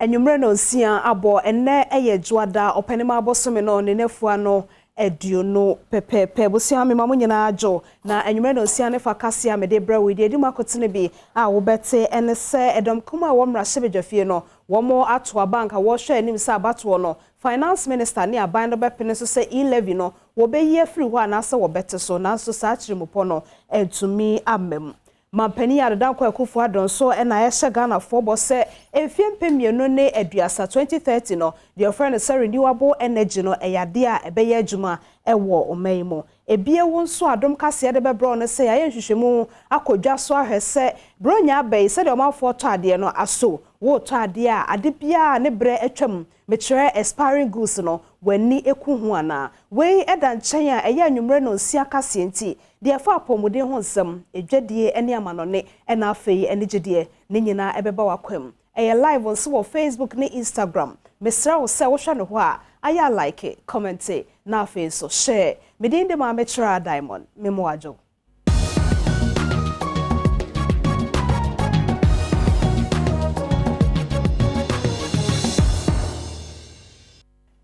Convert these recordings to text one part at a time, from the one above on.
Enyumre no nsia abo enne eye juada openima abosome no ne nefua no eduno pepepe bosia me mamu nyina ajo na enyumre no nsia ne fa kase a mede bra we de edi makotene bi a wo bete ene se edom kuma wo mra hyebedwafie no wo mo ato bank a wo hwe anim se abato no finance minister ne aban do bepene so se E-levy no wo be ye free ho anase wo bete so nanso sa akirimopo no entumi amem Mampani Adom kwa kufu adon so ena yeshe Ghana fobo se emfiempe mienu ne aduasa 2030 no the friend is renewable energy no eyade a ebeye adwuma ewo omaimo ebie wo nso adom kase de bebro no se ya hwehwemu akodwa so ahwese bronya abai se de omafo to ade no aso wo to ade a ade bia ne bre atwam mekyere expiring goods no wani eku hu ana we eda nchen a eya anwumre no nsia kase enti de fa apomode ho nsem edwadie ene amanone ena afei ene gidie ne nyina ebeba wakwam eye live on so Facebook ne Instagram mesra wo se wo hwe no ho a aya like comment na afei so share medinde ma mekyere Diamond memo ajo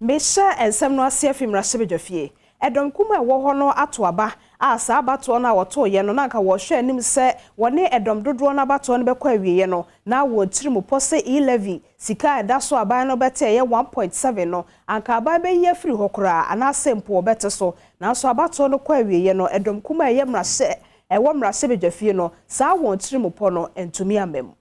Mesha ensem no ase afimra hyebedwafie edom kuma ewo ho no ato aba asa abato na woto ye no nanka wo hwe anim se wone edom dodo na abato no bekwa awiye no na wo tirimupo se E-levy sika eda so aban no bete ye 1.7 no anka aban be ye free hokora ana sempo bete so na so abato no kwa awiye no edom kuma ye mra se ewo mra hyebedwafie no sa wo tirimupo no entumi amem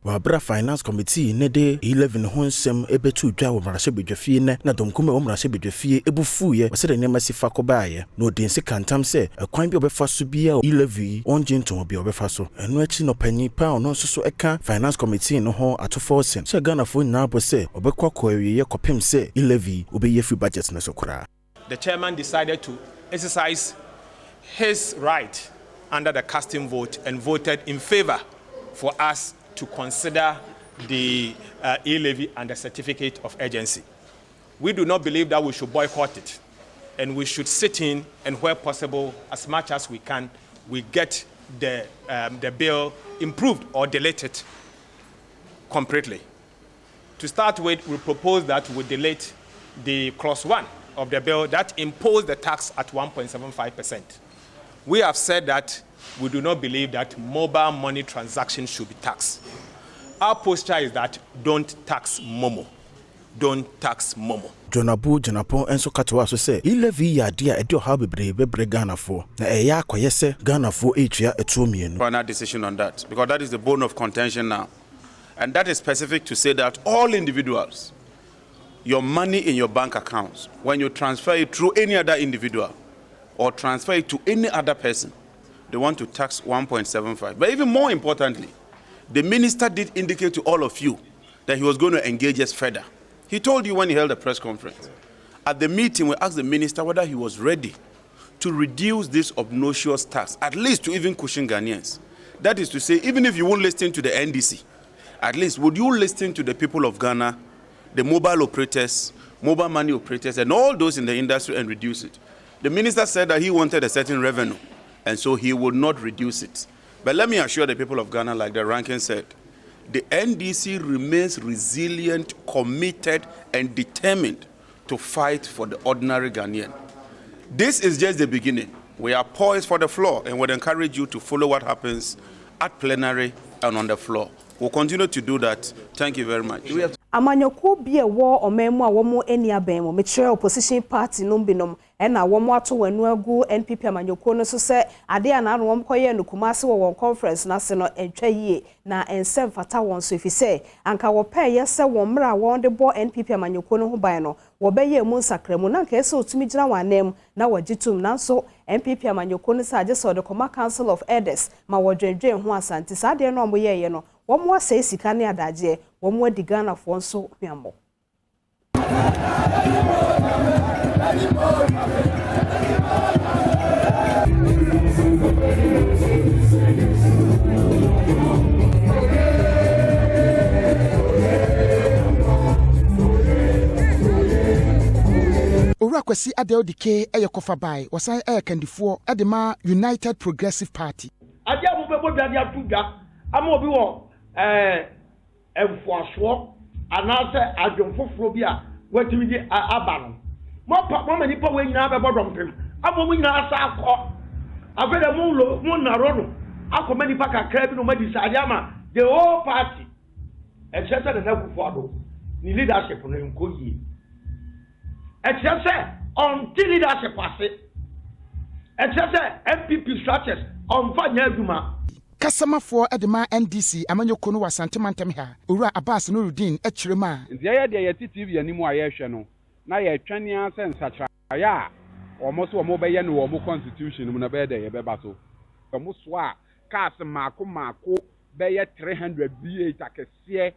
Wabra Finance Committee ne de E-levy ho nsem ebetu dwa wo mrahye bedwafie ne na domkume wo mrahye bedwafie ebufuye wasede ne masifa kobaaye no de nse kantam se ekwan bi obefa so bia E-levy onjinto bi obefa so eno achi no panyi pa ono so eka Finance Committee no ho atofo sen se Ghana fo nyina bo se obekwa kwawiye kopem se E-levy obeye free budget na so kura. The chairman decided to exercise his right under the casting vote and voted in favor for us to consider the E-levy and the certificate of urgency. We do not believe that we should boycott it, and we should sit in and where possible, as much as we can, we get the bill improved or deleted completely. To start with, we propose that we delete the clause 1 of the bill that imposed the tax at 1.75%. We have said that we do not believe that mobile money transactions should be taxed. Our posture is that don't tax Momo. Don't tax Momo. Jonabu Jonapon enso katoa so say E-levy ya dia edo ha bebre Ghana for na eya akoyese Ghana for etua etuomienu. Final decision on that because that is the bone of contention now. And that is specific to say that all individuals, your money in your bank accounts, when you transfer it through any other individual or transfer it to any other person, they want to tax 1.75. But even more importantly, the minister did indicate to all of you that he was going to engage us further. He told you when he held a press conference. At the meeting, we asked the minister whether he was ready to reduce this obnoxious tax, at least to even cushion Ghanaians. That is to say, even if you won't listen to the NDC, at least would you listen to the people of Ghana, the mobile operators, mobile money operators, and all those in the industry and reduce it? The minister said that he wanted a certain revenue, and so he would not reduce it. But let me assure the people of Ghana, like the ranking said, the NDC remains resilient, committed, and determined to fight for the ordinary Ghanaian. This is just the beginning. We are poised for the floor and would encourage you to follow what happens at plenary and on the floor. We'll continue to do that. Thank you very much. Amanyoko bie wo omemu a womo eni abemo mekyere opposition party no binom ena womo ato wanu agu NPP amanyoko no so se ade ana no wom koye no kumase wo conference na se no entwa yie na ensem fata won so efise anka wo pay yese wo mra won de bo NPP amanyoko no ho ban no wo beye mu nsakramu na nka ese otumi gina wanem na wagitum nanso NPP amanyoko no sa je so de Koma Council of Elders ma wo dwendwen ho asante sa de no mo ye no womo ase sika ne adaje womo adi Ghana fo nso hwammo Kwasi Adom TV kofa bai wasan kandifo edema United Progressive Party adia mu bebo bia dia tuga ama obi wo enfuaso anaasɛ adwom foforɔ bi a watumi de aba no mo nipa wo nyinaa bɛbɔ dɔmpem abo mo nyinaa sa akɔ afɛdɛ mo naro no akɔma nipa kakra bi no ma decide ama the whole party ɛkyerɛ sɛ Nana Akufo-Addo ni leadership no nkɔ yie ɛkyerɛ sɛ ɔnti leadership ase ɛkyerɛ sɛ MPP structures ɔmfa nyɛ adwuma kasamafoɔ edema NDC amanyoko no wasantemantam ha owura Abbas Nurudin ekyirema nti ya de ya TV animu a yɛhwɛ no na yɛtwane ase nsakra ya ɔmo so ɔmo bɛyɛ no ɔmo constitution mu na bɛyɛ de yɛbɛba so ɔmo so a cars maako bɛyɛ 300 B8 akɛseɛ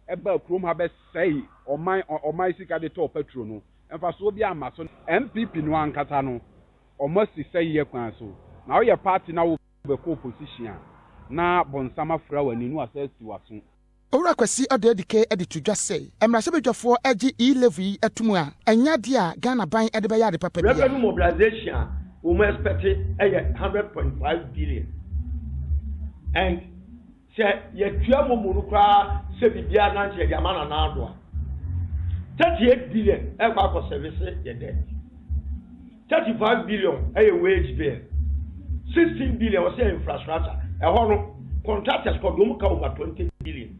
ɛba krom ha bɛsɛe ɔman sika de tɔ petrol no ɛmfa so bi ama so MPP no ankasa no ɔmo si sɛ yɛ kwan so na ɔyɛ party na wo bɛkɔ opposition a na bonsama fra wani no asasi waso owura Kwasi Addo edike editu dwa sɛ emrasebedwafoɔ agi E-levy atum a enya de a Ghana ban ede bɛyɛ ade papa bia revenue mobilization we must expect a 100.5 billion and say yetua momunu kra se bibia na nche dia mana na ado 38 billion e kwa for service ye debt 35 billion e wage bill 16 billion was infrastructure no contractors called over 20 billion.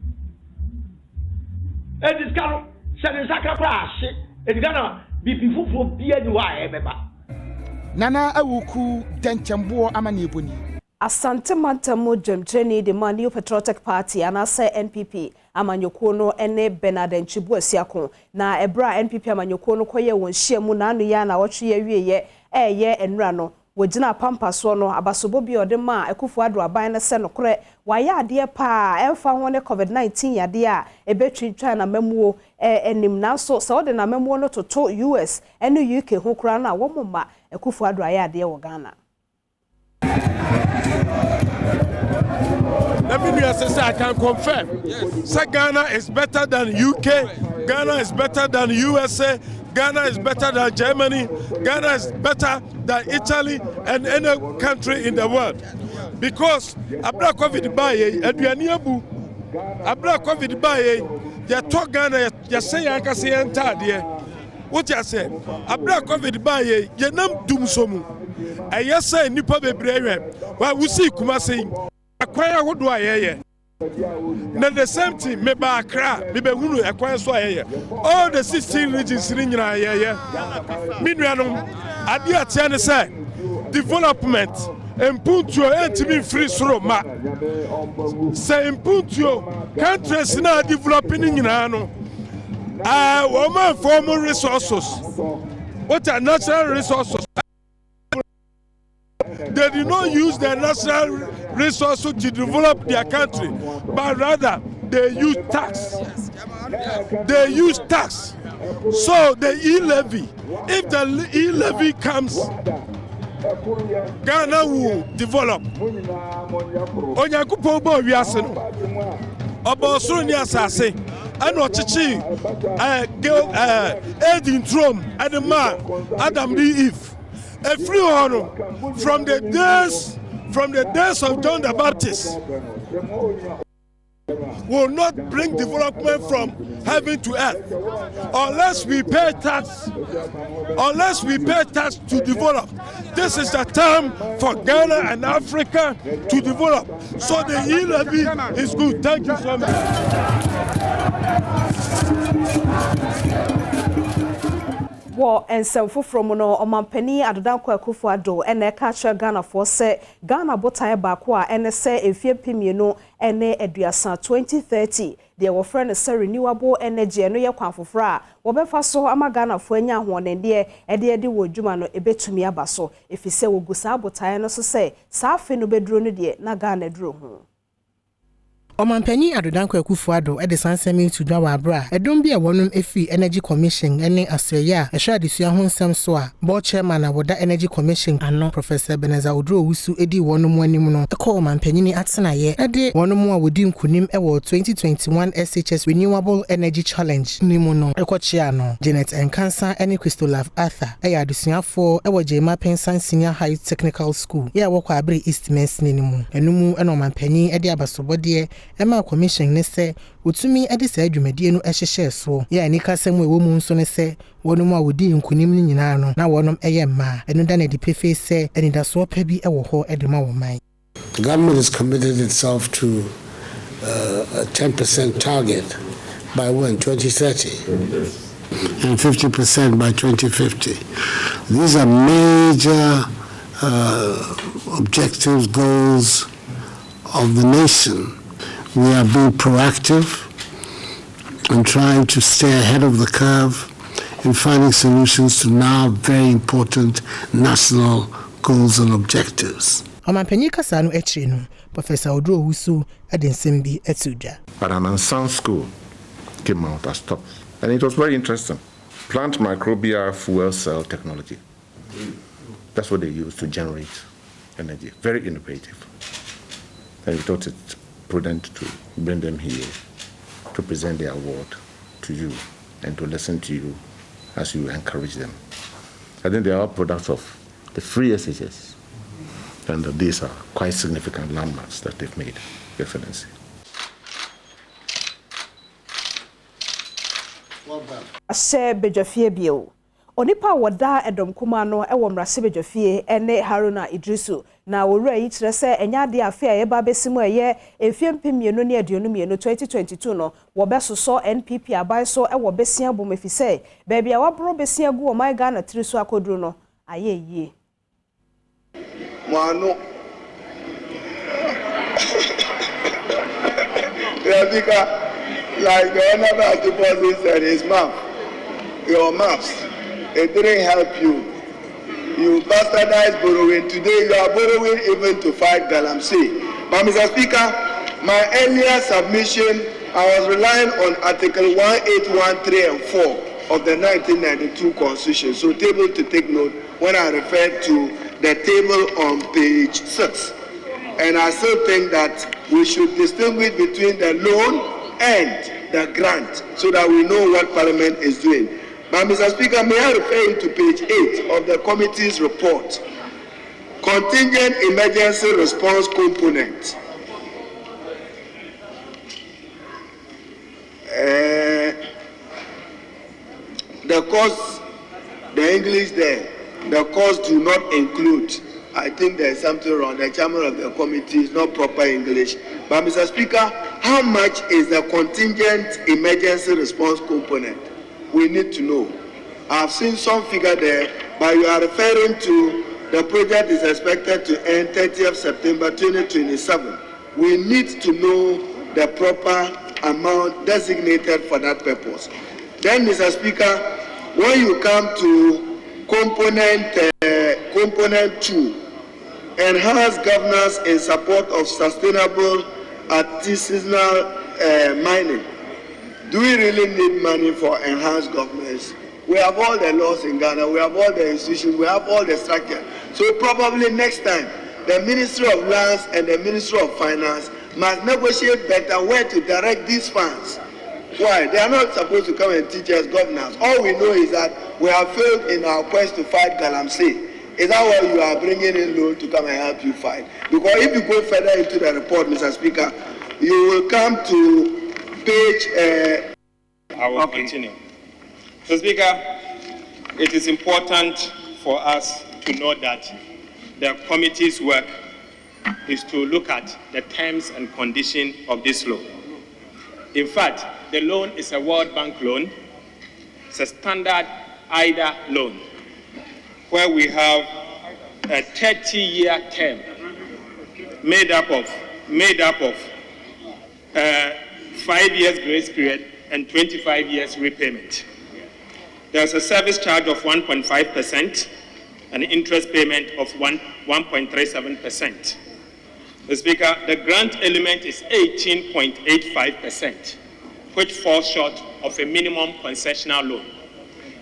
And this kind of Sadisaka crash, and Ghana be before beer the wire, Nana Awuku Denchambua Amanibuni. Asante Mantamu Jemtreni, the New Patriotic Party, and I say NPP, Amanyokono, ene Bernard and Chibuesiako. Na Ebra NPP Amanyokono, Koye, when Shiamunanu Yana, what ye and Rano. Wojina pampa so no abasobo bi odema Akufo-Addo aban ne se no kore waya ade pa emfa ho ne COVID-19 yade a ebetwitwa na mamuo enim nanso se ode na mamuo no toto US ene UK ho kura na wo mma Akufo-Addo aya ade wo Ghana. Let me say I can confirm. Yes. So Ghana is better than UK, Ghana is better than USA, Ghana is better than Germany, Ghana is better than Italy and any country in the world. Because abra COVID baye aduani abu abra COVID baye ya to Ghana ya say yanka say entade what you say abra COVID baye ya nam dum somu ayesa nipa bebrehwe wa wusi kuma say akwaya hodo ayeye na the same thing me ba Accra me be hunu akwaya so ayeye all the 16 regions ni nyina ayeye minuanom ade atia ne say development impuntuo entimi free soro ma say impuntuo countries na developing nyina no woman formal resources what are natural resources. They did not use their natural resources to develop their country, but rather they use tax. They use tax. So the E-levy, if the E-levy comes, Ghana will develop. Onyakupo bo wiase no. Obo soro ni asase. Ano chichi Edin Trom and the man Adam Eve. A free honor from the days of John the Baptist will not bring development from heaven to earth unless we pay tax to develop. This is the time for Ghana and Africa to develop. So the E-levy is good. Thank you so much. War and self from no Omampani Adodanko Akufo-Addo ene catcher Ghana for say Ghana botae bakwa ene say efie pimienu ene eduasa 2030 they were friend say renewable energy eno ye kwanfofra wo befa so ama Ghana fo anya hoonende ede wo dwuma no ebetumi aba so efise wo gusa botae no so say safe no beduro no de na Ghana duro ho. Omampani Adodanko Akufo-Addo ede sansemi to dwa abra edom bia wonum efi energy commission ene asreya ehwa adesua ho nsem so a board chairman awoda energy commission ano Professor Beneza Odro Wusu edi wonum anim no ekọ Omampani ni atena ye ede wonum a wodi nkunim ewo 2021 SHS renewable energy challenge nimu no ekochia no Janet Enkansa ene Christolaf Arthur eya adesuafo ewo Jema Pensan Senior High Technical School ya wokọ abre East Mens nimu enumu ene Omampani ede abasobode Emma commission ne say utumi ade sa adwumadie no ehyehye so ya ani kasem ewo mu nso ne say wonum a wodi nkunim ni nyina no na wonum eye mma eno da na di pefe say enidaso pa bi ewo ho edema wo man. The government has committed itself to a 10% target by when 2030 and 50% by 2050. These are major objectives, goals of the nation. We are being proactive and trying to stay ahead of the curve in finding solutions to now very important national goals and objectives. Omanpanyi kasa no ekiri no Professor Odro Wusu adensem bi etuja. But an unsound school came out as top, and it was very interesting. Plant microbial fuel cell technology. That's what they use to generate energy. Very innovative. And we thought it prudent to bring them here to present the award to you and to listen to you as you encourage them. I think they are all products of the free SHS, and these are quite significant landmarks that they've made, Your Excellency. Well done. Ase Bejafie bio. Onipa wada Adom kuma no ewo mrase Bejafie ene Haruna Idrisu na wura yi kire se enya de afa ye ba besimu eye efiempem mienu ne aduonu mienu 2022 no wo besoso NPP aban so ewo besia bom efise baabi a wabro besia gu o my Ghana triso akoduru no aye yie. Mano. Like the honorable deposit said, his mouth, your mouths, it didn't help you. You bastardized borrowing. Today you are borrowing even to fight Galamsey. But Mr. Speaker, my earlier submission, I was relying on Article 1813 and 4 of the 1992 Constitution. So table to take note when I refer to the table on page 6. And I still think that we should distinguish between the loan and the grant so that we know what Parliament is doing. But Mr. Speaker, may I refer you to page 8 of the committee's report. Contingent emergency response component. The cost, the English there, the costs do not include. I think there's something wrong. The chairman of the committee is not proper English. But Mr. Speaker, how much is the contingent emergency response component? We need to know. I've seen some figure there, but you are referring to the project is expected to end 30th September 2027. We need to know the proper amount designated for that purpose. Then, Mr. Speaker, when you come to component 2, enhance governance in support of sustainable artisanal mining. Do we really need money for enhanced governance? We have all the laws in Ghana, we have all the institutions, we have all the structure. So probably next time, the Ministry of Lands and the Ministry of Finance must negotiate better where to direct these funds. Why? They are not supposed to come and teach us governance. All we know is that we have failed in our quest to fight Galamsey. Is that why you are bringing in loan to come and help you fight? Because if you go further into the report, Mr. Speaker, you will come to page... I will continue. Mr. Speaker, it is important for us to know that the committee's work is to look at the terms and conditions of this loan. In fact, the loan is a World Bank loan. It's a standard IDA loan, where we have a 30-year term made up of 5 years grace period and 25 years repayment. There's a service charge of 1.5% and interest payment of 1.37%. Mr. Speaker, the grant element is 18.85%, which falls short of a minimum concessional loan.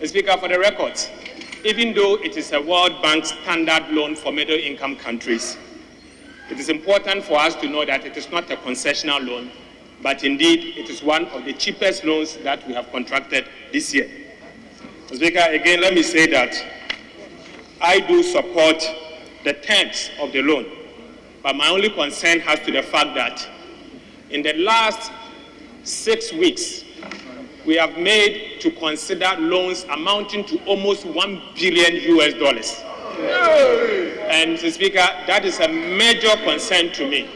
Mr. Speaker, for the records, even though it is a World Bank standard loan for middle-income countries, it is important for us to know that it is not a concessional loan, but indeed it is one of the cheapest loans that we have contracted this year. Mr. Speaker, again, let me say that I do support the terms of the loan, but my only concern has to the fact that in the last 6 weeks, we have made to consider loans amounting to almost $1 billion. And Mr. Speaker, that is a major concern to me,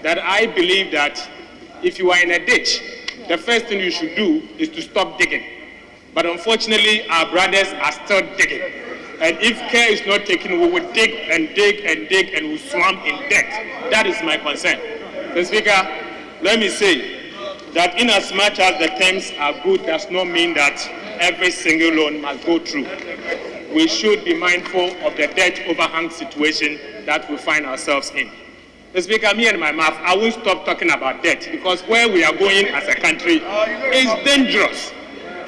that I believe that if you are in a ditch, the first thing you should do is to stop digging. But unfortunately, our brothers are still digging. And if care is not taken, we will dig and dig and dig and we swam in debt. That is my concern. Mr. Speaker, let me say that in as much as the terms are good does not mean that every single loan must go through. We should be mindful of the debt overhang situation that we find ourselves in. Mr. Speaker, me and my mouth, I won't stop talking about debt because where we are going as a country is dangerous.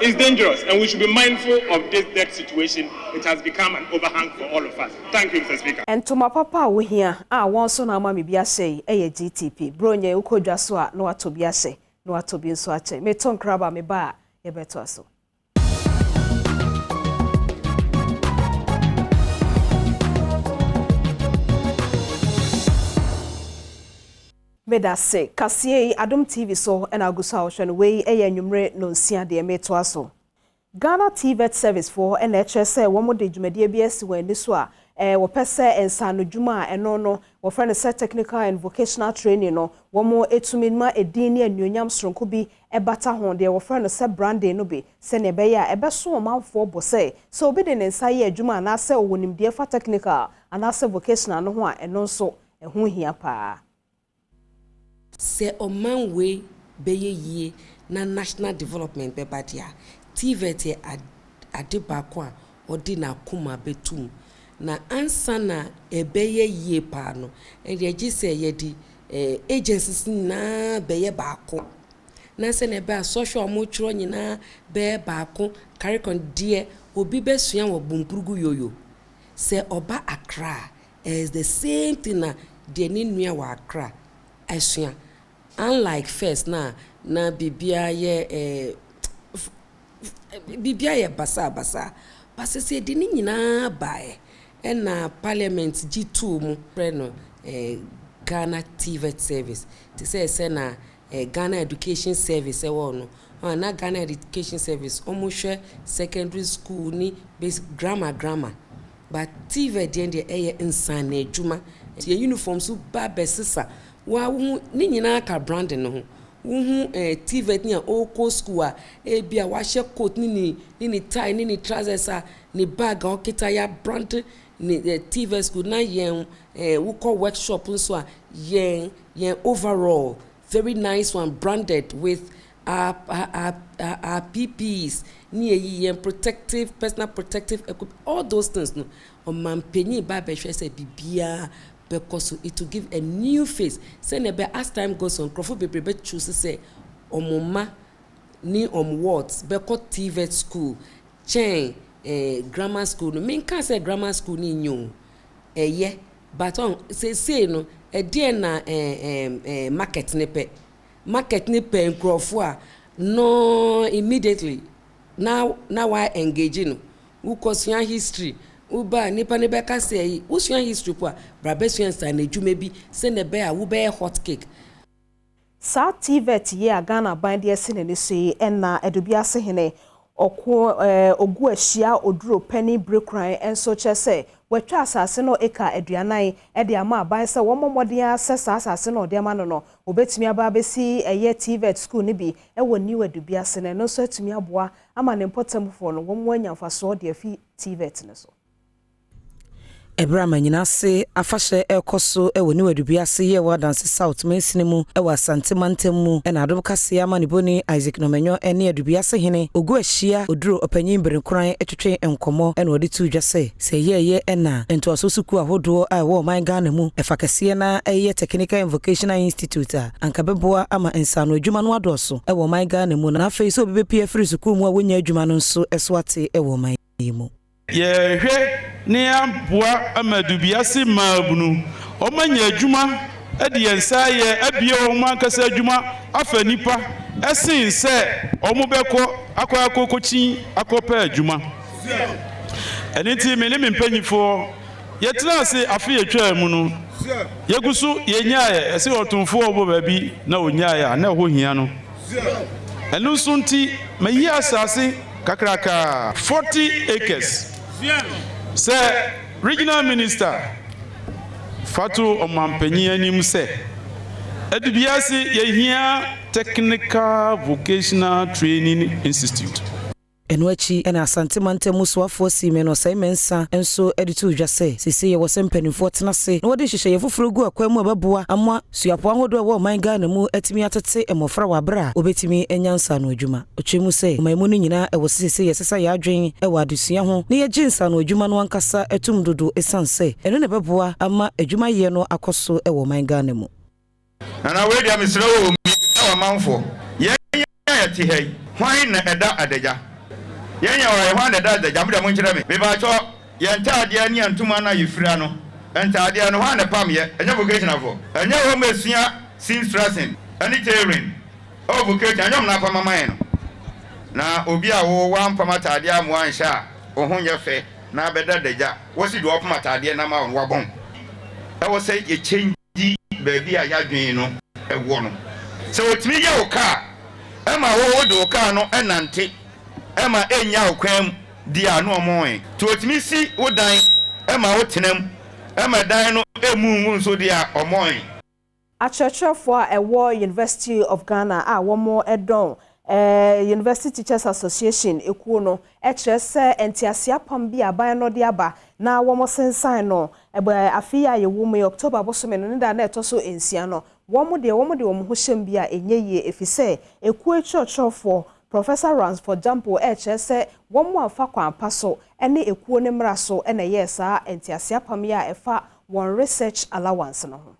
It's dangerous, and we should be mindful of this debt situation. It has become an overhang for all of us. Thank you, Mr. Speaker. And to my papa, we here. One son of Mammy Biase, a GTP. Bronye Uko Jaswa, no to Biase, no to be in Swatche. Me ton crabba me ba, a better so. Meda se kasie Adom TV so and agusa ocean way numre no sia de meto aso Ghana TV service for NHS wo mo de dwumade BS we ni so a wo pese ensano dwuma eno no wo friend say technical and vocational training no wo mo etumi ma edin ne anuonyam sronko bi ebata ho de wo friend say branding no bi se ne be ya ebeso manfo bo say so obi de ne nsa ye adwuma na say wonimde fa technical and say vocational no ho a eno so eho hia pa. Se oman we beye ye na national development be badia TVT adebako a odi na kuma betum na ansa na ebeye ye pa no e de gise ye di agencies na beye baako na se ne be social mo twro nyina be baako caricon die obi besua wo bumpurugu yoyo se oba Accra is the same thing na de ni nua wa Accra asua. Unlike first na bibia ye basa se de ni nyina bae na parliament G2 mu preno Ghana TV service to say na Ghana education service no na Ghana education service omo secondary school ni basic grammar but TV de insane adwuma tie uniform so ba besisa wa ni nyina ka brand no ho TVET ni oko school a bia wa hye coat ni tie ni trousers a ni bag o kita ya brand ni TVET school na yen we call workshop so a yen overall very nice one branded with our PPs ni yen protective personal protective equipment all those things no o man penny ba be hwe say bibia because it will give a new face. Say nebe as time goes on, Crawford be choose say omoma ni words because TVET school, chain grammar school. No mean can say grammar school ni new. Yeah, but on say no a dear na market nipe Crawford no immediately. Now I engaging. Who cause your history. Uba nipa ne beka say usua history po brabesua sta na edwuma bi se ne be a wo be hot cake sa TVET ye Ghana band ye se ne so yi na edobia se hene oku ogu ahia oduro penny breakran enso che se wetwa asase no eka aduanan e de ama aban se wo momode asesa asase no de ama no obetumi aba besi eye TVET school ni bi e wo ni wadubia se ne no so atumi aboa ama ne important fo no wo mo anyamfa so de afi TVET ne so Ebrama nyina se afahye ekoso ewo ni wadubia se ye wa dance south mensini mu ewa santimantem mu na adom kase ama ni boni Isaac Nomenyo ene adubia se hene ogu ahia oduro opanyin berenkran etwetwe enkomo ene odi tu dwase se ye na ento asosuku ahodo a wo man Ghana mu efakase na eye technical and vocational institute anka beboa ama ensano adwuma no adoso ewo man Ghana mu na afei so obi be free school mu a wonya adwuma no nso eswate ewo man mu yehwe ne amboa amadubiase maabunu omanya adwuma edi yensa ye abie oma kasa adwuma afa nipa esin se omubeko akokochin akopa adwuma eniti me ne mpanyifo yetra se afi yetwa mu no Yagusu yenyaye ese otumfo obo baabi na onyaye na ho hia no. Enu sunti mayi asase kakraka 40 acres. Say regional minister Fatu Omampenyi anim say Edubiasi yehia Technical Vocational Training Institute. Enwachi ena asante mante musuafo sime no sai mensa enso editu dwase sisi ye wosempanifo tenase na wode hihye yefufuru gu akwam ababua amma suapo ahodo wo man Ghana mu atimi atete emofra wabra obetimi enyansa no adwuma ochemu se maimu no nyina e wosisi yesesa ya adwen e wadusua ho ne ye ginsa no adwuma no ankasa etum dodo esanse eno ne beboa amma adwuma ye no akoso e wo man Ghana mu na we dia misra wo mi na manfo ye ti hei hwan na eda adaja yenya wa hwan da da jamu da mun kire me ba cho yenta ade ni antuma na yefira no enta ade no hwan na pam ye enya vocation afo enya ho mesua sinstressing ani tailoring o vocation enya na pam mama no na obi a wo wan pam atade amu ansha o ho ye fe na beda daja wo si do pam atade na ma wo bon e wo say ye change baby a ya dwen no e wo no so otimi ye wo ka e ma wo do ka no enante ema enya okwam di anu omoe to otimi si wodan ema wotenam ema dan no emu nso di a omoe Achurchfo a ewo University of Ghana a womo edon University Teachers Association ekuo no ekyerese entiasia pam bi aban no de aba na womo sensan no ebe afia ye wo me October bosome no nda na etoso ensia no womo de wo ho hyem bi a enye efise ekuo achurchfo Professor Ransford Jampo HSE womo afa kwa paso ene ekuo ne mraso ene yesa entiasia pam ya efa one research allowance no ho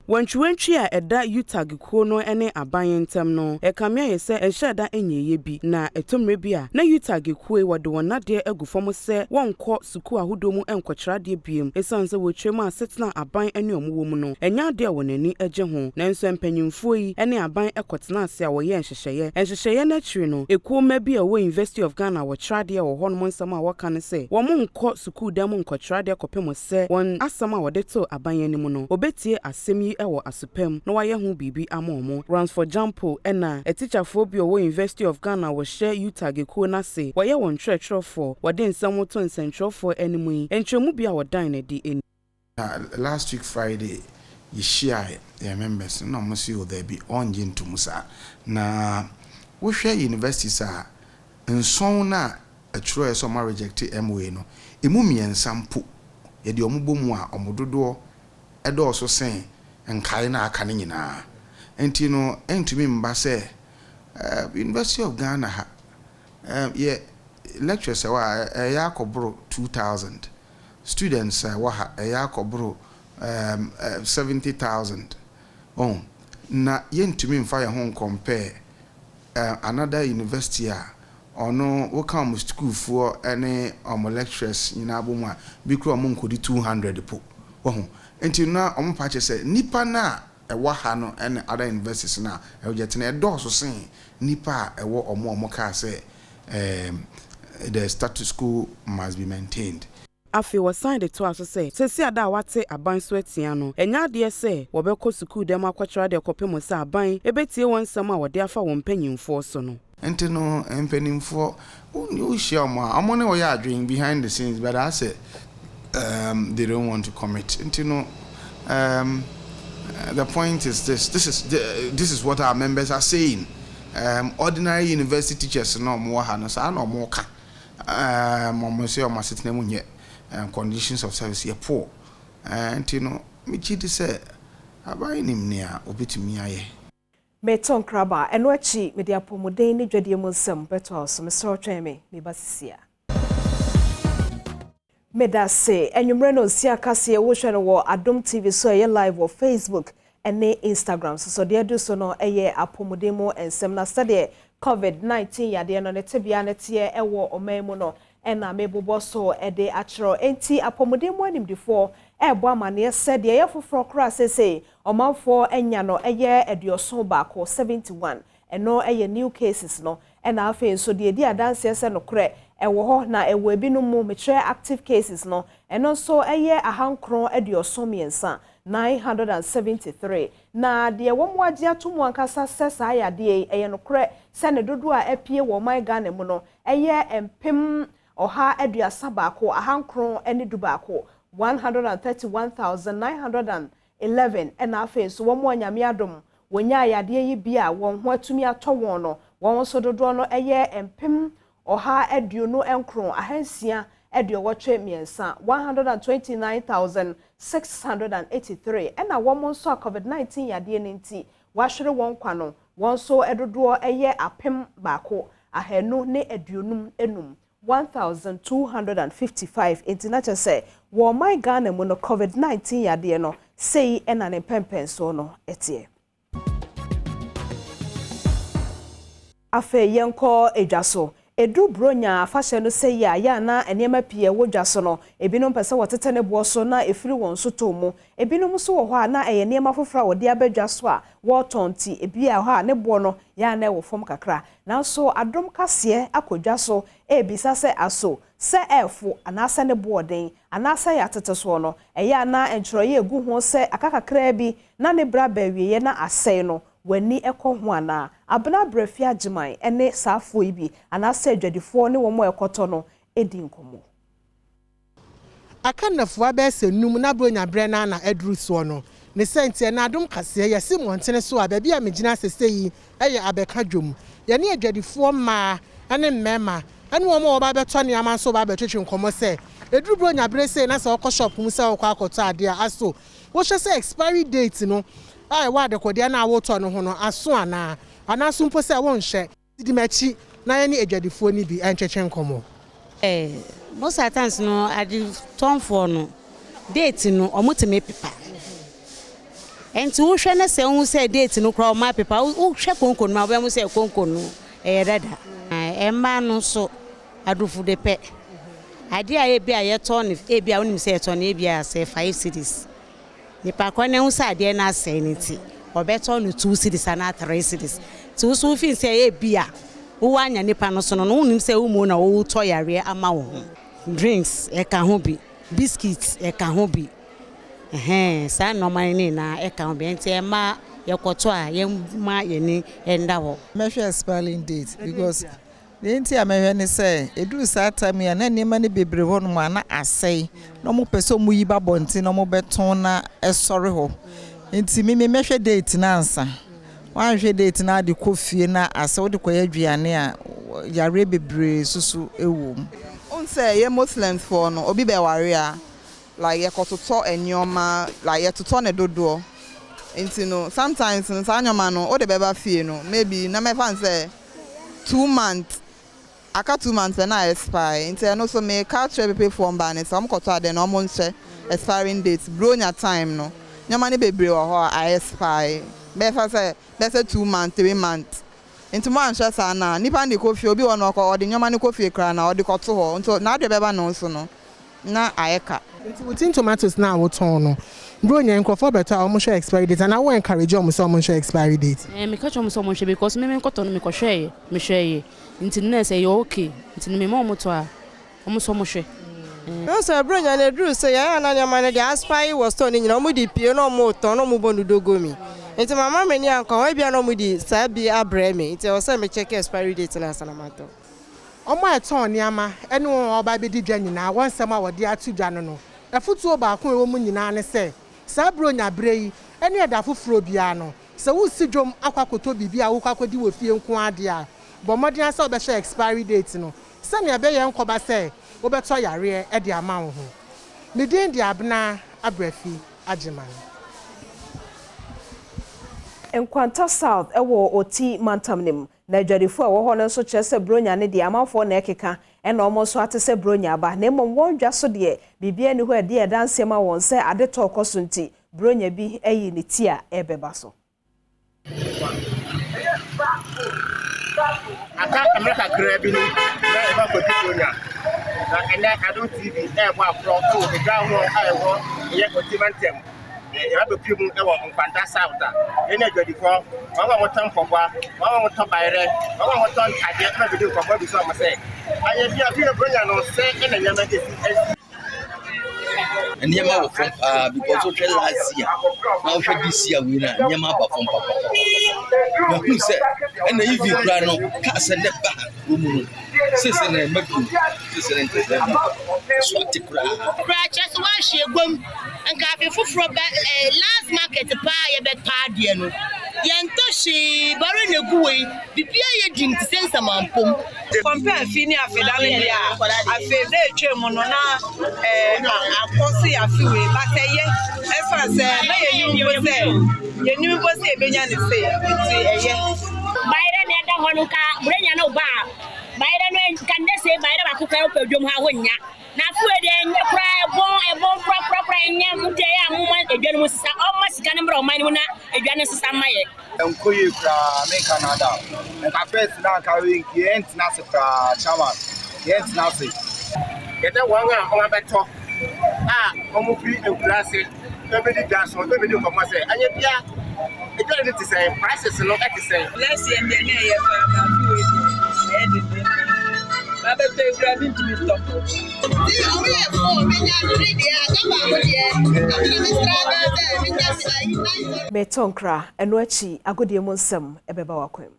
Wanchwentwi a eda Utah kuo no ene aban ntem no ekamia yese enhyeda enyeye bi na etomre bi a na Utah kuo wode wonade agufom se wonko suku ahodo mu enkokrade biem esanse wotwem asetna aban ene omuwo mu no enya de wonani agye ho na nso empanyimfo yi ene aban ekotena ase a woye enhyehye na chiri no ekuo ma bi a wo University of Ghana wo trade wo hono nsam a woka ne se wo monko suku dam nkokrade kopem se won asam a wode to aban anim no obetie asem ewo asupem no waye hu bibi amomo Ransford Jampo ena a teacher phobia wo University of Ghana wo share Utah gekuo na se waye won trɛtrɛfo wode nsam to nsɛntrɛfo animu yi entremu bia wodan na di eni last week Friday you share the members no mo see there be on into musa na wo hwɛ universities a nson na atro eso ma reject MWA no emu miensa mpo ye de omubomu a omododo edo so sen enkai na aka ne nyina enti no entumi mba se University of Ghana ha ye lectures wa ya kobro 2000 students wa ha ya kobro 70,000 na yentumi mfa ya hon compare another university a ono wo come school for any lecturers nyina abomu a bikro mo nkodi 200 po enti na omo pache se nipa na ewa ha no and other universities na ejetena edoso sen nipa ewo omo ka se the status quo must be maintained. Afi was signed the to say se ada wate aban so atia no enya de se wo be ko school dem akwatra de kopem se aban ebetie won sam a wode afa won panyimfo so no enti no panyimfo o share mo ne wo ya adwen behind the scenes but I say they don't want to commit. And you know, the point is this is what our members are saying. Ordinary university teachers no more hanasa no more ka. Conditions of service here poor. And you know, me chidi say abai nim nia obetumi aye. Meton kraba enwachi media pomodeni ni dwade mu nsem beto so me so tweme me basisia. Medase enwumre no sia kase wo hwe no wo Adom TV so ye live wo Facebook ene Instagram so de do so no eye apomodemo ensem na stade COVID-19 yade no ne tebia ne tie ewo omemu no ena mebobo so ede achro enti apomodemo animdifo ebo amane se de ye foforo kra sese omanfo enya no eye edioso ba ko 71 eno eye new cases no ena afa nso de edi adanse se no kre ewo ho na ewo ebinu mu metre active cases no eno so eye ahankron ediosomiensa 973 na de womo agye atomu ankasa sesa ya de eye no kre se ne dodo a epie wo man Ghana mu no eye empem oha eduasa baako ahankron ene dubaako 131,911 ena afa so womo anyame adom wonya yade yi bia won ho atumi atowon no won so dodo no eye empem oha eduonu enkron ahansia ediowotwe miensa 129,683 ena won so COVID-19 yade nti wahwere won kwa no won so edodo eye apem baako ahenu ne eduonum enum 1,255 international say wo my Ghana mu no COVID-19 yade no sei ena ne pempenso no etie afe yenko ejaso edu bronya afahye no sei ya na enema pie wodwaso no ebinom pese wotete ne boso na efiri won so tomu ebinom so wo ho na enema fofra wode abadwaso a wotonti ebia ho a ne bo no ya na wo fom kakra na so adom kase akodwaso ebisa se aso se efo anasa ne boden anasa ya teteso no eya na enchroye egu ho se akakakra bi na ne bra bawie na asai no wani ekọ ho ana abna brafia agiman ene safo ibi anasa adwadifo ne wo mo ekoto no edi nkomo akanafo abese num na bronya bre na edru so no ne sente na adom kase ya simontene so ababi a megina seseyi eye abeka dwom ye ne adwadifo ma ane mmema ane wo mo ba beto ne amanso ba betwetwe nkomo se edru bronya bre se na se okọ shop mu se okọ akoto ade aso wo hwe se expiry date no ai wa de kodia na awoto no ho no aso ana anaso mpo se won hye di machi na ye ne adwadifo ni bi encheche nkomo most times no adi ton for no date no omutime pepa enti wo hwe na se hu se date no kra o ma pepa wo hwe konkon ma wo se konkon no dada emma no so adufu de pe ade a e bia ye ton e bia wonim se ye ton e bia se 5 cities ni pa kwa ne hu se ade na se ni ti obeto no 2 cities na 3 cities ti wo so fin se e bia wo anya nipa no so no wonim se wo mu na wo to yare ama wo drinks eka ho bi biscuits eka ho bi sa normal ni na eka ho bi enti e ma yekoto a ye ma ye ni enda ho measure expiring date because the enti amehwe ni say edu sa time ya na nima ni bebre ho no ma na asai no mo pese mo yi ba bonti no mo beton na esore ho enti me measure date na ansa wanhwe date na de kofie na ase wo de koya aduane a yare bebre susu ewo on say ye Muslims for no obi be ware a like ye kototo enyoma like ye toto ne dodo enti no sometimes no anyoma no o de beba fie no maybe na me fan say 2 months aka 2 months na expire enti no so me catch people for ban so am koto ade no mo nse expiring date bronya time no nyoma ne bebre wo ho a expire be fa say be say 2 months 3 months into man shasa na nipa ndi kofi obi wono ko odi nyoma ni kofi kra na odi koto ho nto na ade beba no so no na ayeka nti wutin tomatoes na woton no bro nya nkofo beta o mo share expiry date na wo encourage o mo so mo share expiry date me ka cho mo so mo share because me nkoto no me ko share me share nti na say you okay nti me mo to a o mo so mo share no so bro nya na dru say ya na nyama na the expiry was ton ni na mo di pie no mo ton no mo bonu dogomi enti mama me ni anko we bia no mu di sabi abreme enti o say me check expiry date na sanamato omo eton ni ama ene won oba be di dwa nyina wonsem a wode atu dwa no afutuo ba ko ewo mu nyina ne se sabro nya brei ene eda foforo bia no se wo si dwom akwakoto bibia wo kwakodi wo fie nko ade a bo modern asa obe share expiry date no se ne be ye nkoba se wo beto yare e de ama wo ho me din di abna abrafi agiman Enkwanta South ewo oti mantamnim na adwadifo a wo ho no so kyerese bronya ne de amanfo na ekeka ena omo so atese bronya ba na emom won dwa so de bibia ni ho e de danse ma won se ade to koso nti bronya bi eyi ne ti a ebeba so aka America kra bi ni na e ba ko bronya na ene Adom TV e mo afro to the ground ho ai ho ye ko timantem ebe pimu ewo nkwanta south ene adwadifo mama wotan pokwa mama wotan bayre mama wotan tade ebe bi ko bi so mo say aye bia bi bronya no say ene nyama de Nyama wɔ fam because of last year now for this year we na nyama ba fam papa na hu sɛ ɛna even kra no ka sɛ ne ba wo mu no sese na maku sese na ntɛ so atikra just wa hye gwam nka afi foforo ba last market pa ye beta de no yento hye bare na guwe bibia ye dim tse nsamampom compare fini afidale dia afede etwem no na akosi afiwe bateye efa se na ye ni bo se ebenya ne se ti eye bayre ne da honu ka brenya no ba bayre no kan de se bayre ba ku ka opadwom ha honya na fuwe de nye kra ebon pra nye mute ya muma edwan mu sisa o masika ne mbra o man mu na edwan sisa maye enkoyi kra me Canada nka first na ka we ent na se kra chairman ent na se yede wanga o beto omo free enkurase ebe di jaso ebe di ko mase anye bia edwan ni ti say prices no e ti say less yen de na ye fa na fuwe de Baba pe kra bi tumi stop. Di o ye fo me nya duri de agaba ho de afina me strada de me nya sai Betonkra eno achi agodie mo nsem ebeba wakwem.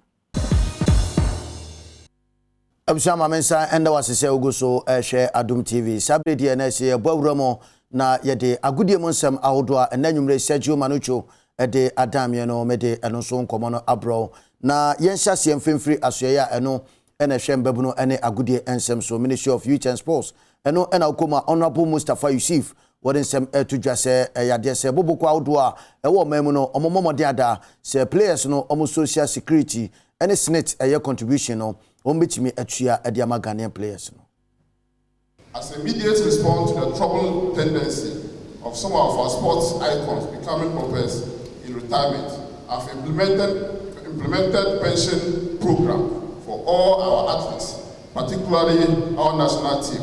Abusama mensa enda wasese oguso ehwe Adom TV sabre die na se ebawuramo na yede agodie mo nsem ahodo a enanwumre Sergio Manucho ede adamye no mede eno so nkomo no abro na yenhyase mfimfiri asoya eno ene hwembabu no ene agodie ensem so Ministry of Youth and Sports eno ena okoma Honorable Mustafa Yusuf wodin sem etudwa se yade se boboko ahodo a ewo mamu no omomomode ada se players no omo social security ene senate eye contribution no ombetimi atua ade ama Ghanaian players no. As immediate response to the troubled tendency of some of our sports icons becoming paupers in retirement, I've implemented pension program for all our athletes, particularly our national team.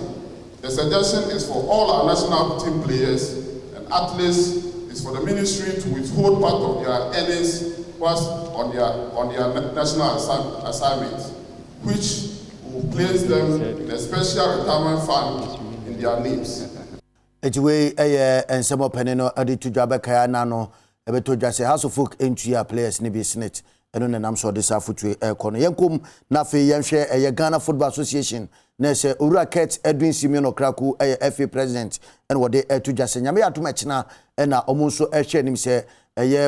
The suggestion is for all our national team players and athletes is for the ministry to withhold part of their earnings whilst on their national assignments, which will place them in a special retirement fund in their names. Etiwe ensemo peneno adi tujabeka na no ebeto dwase House of Folk entry players ni bi senate eno nenam so de safutwe kono yenkum na fe yenhwe Ghana Football Association na se Owura Kurt Edwin Simeon Okraku FA president en wode tujase nyame atomachina na omunso ehwe nim se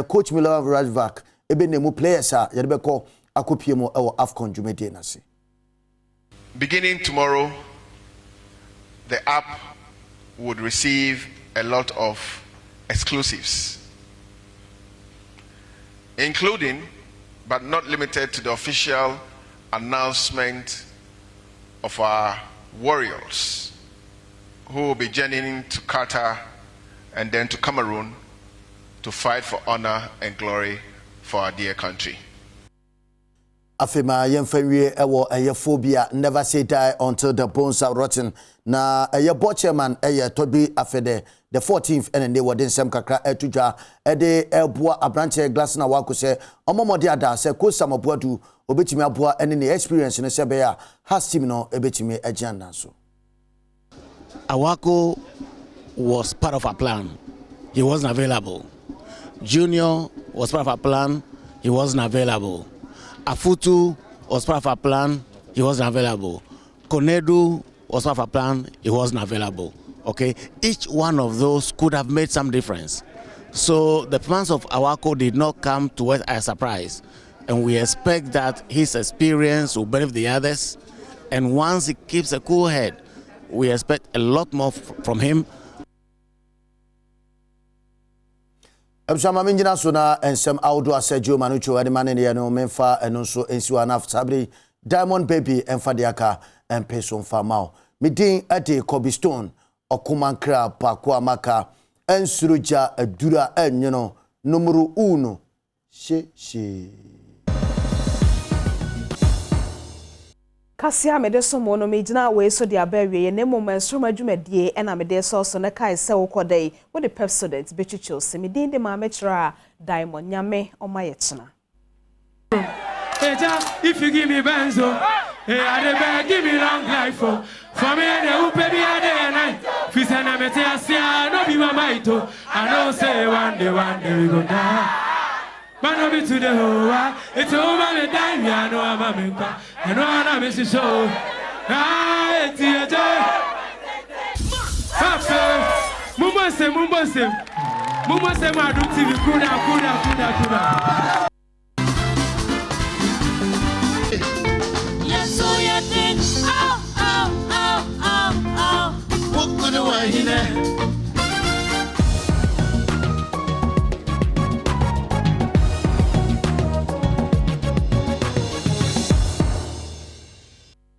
coach Milan Rajvak ebe nemu players a yede beko akopiemo ewo AFCON jumedie na se. Beginning tomorrow, the app would receive a lot of exclusives, including, but not limited to, the official announcement of our warriors who will be journeying to Qatar and then to Cameroon to fight for honor and glory for our dear country. Afema yemfenwie ewo phobia never say die until the bones are rotten na board chairman Toby Afede the 14th and they were nsem kakra etudwa ede eboa abranche glass na wakose omomode ada se ko samaboadu obetimi aboa ene ne experience no sebe ya has team no ebetimi agenda so. Awako was part of our plan. He wasn't available. Junior was part of our plan. He wasn't available. Afutu was part of our plan, he wasn't available. Konedu was part of our plan, he wasn't available. Okay, each one of those could have made some difference. So the plans of Awako did not come to us as a surprise. And we expect that his experience will benefit the others. And once he keeps a cool head, we expect a lot more from him. Abusama minjina so na ensem outdoor Sergio Manucho ademane ne no memfa eno so ensiwa na sabri Diamond Baby emfa de aka empeso mfa mawo midin ade Kobe Stone okumankra pakwa amaka ensuruja adura enyono numero 1 she Kasia mede so mo no me gina we so de abawie ne mo mansroma dwumadie na mede so na kai se wokodai wo de Pepsodent bechichil se me din de ma mechra Diamond Nyame omaye chena. If you give me benzo, I give me long life for me the who baby a day and night. Fis and I say no be my might. I know say one day we go die. But no be to the whole world. It's over me die. I know I'm a member. I know I'm a show. Ah, it's your joy. Papa, Mumba say, Adom TV, kuda.